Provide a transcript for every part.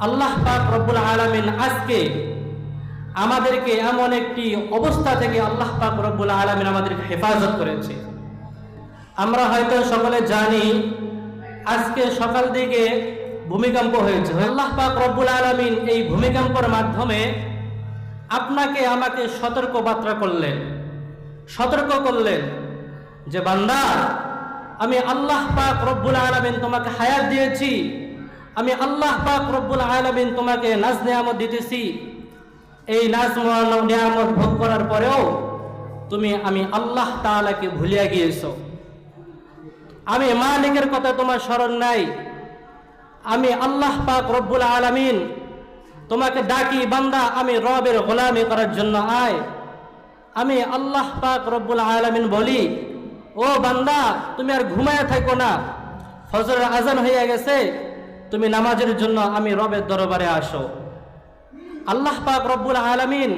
আল্লাহ পাক রব্বুল আলামিন আজকে আমাদেরকে এমন একটি অবস্থা থেকে আল্লাহ পাক রব্বুল আলামিন আমাদেরকে হেফাজত করেছে। আমরা হয়তো সকলে জানি আজকে সকাল দিকে ভূমিকম্প হয়েছে। আল্লাহ পাক রব্বুল আলামিন এই ভূমিকম্পের মাধ্যমে আপনাকে আমাকে সতর্ক করলেন যে বান্দা, আমি আল্লাহ পাক রব্বুল আলামিন তোমাকে হায়াত দিয়েছি, আমি আল্লাহ পাক রব্বুল আলামিন তোমাকে নাজ নিয়ামত দিতেছি। এই নাজ নিয়ামত ভোগ করার পরেও আমি আল্লাহ তাআলাকে ভুলিয়া গিয়েছো। আমি মালিকের কথা তোমার স্মরণ নাই। আমি আল্লাহ পাক রব্বুল আলামিন তোমাকে ডাকি, বান্দা আমি রবের গোলামি করার জন্য আয়। আমি আল্লাহ পাক রব্বুল আলামিন বলি, ও বান্দা তুমি আর ঘুমায় থাকো না, ফজরের আজান হয়ে গেছে, তুমি নামাজের জন্য আমি রবের দরবারে আসো। আল্লাহ পাক রব্বুল আলামিন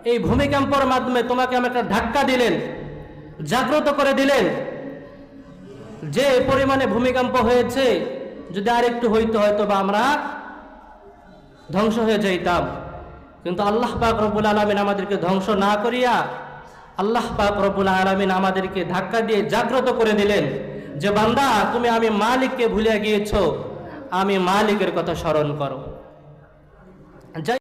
এই ভূমিকম্পের মাধ্যমে তোমাকে আমি একটা ধাক্কা দিলেন, জাগ্রত করে দিলেন। যে পরিমাণে ভূমিকম্প হয়েছে, যদি আরেকটু হইতো হয়তো বা আমরা ধ্বংস হয়ে যাইতাম। কিন্তু আল্লাহ পাক রব্বুল আলামিন আমাদেরকে ধ্বংস না করিয়া আল্লাহ পাক রব্বুল আলামিন আমাদেরকে ধাক্কা দিয়ে জাগ্রত করে দিলেন যে বান্দা তুমি আমি মালিককে ভুলিয়া গিয়েছো, আমি মালিকের কথা স্মরণ করো।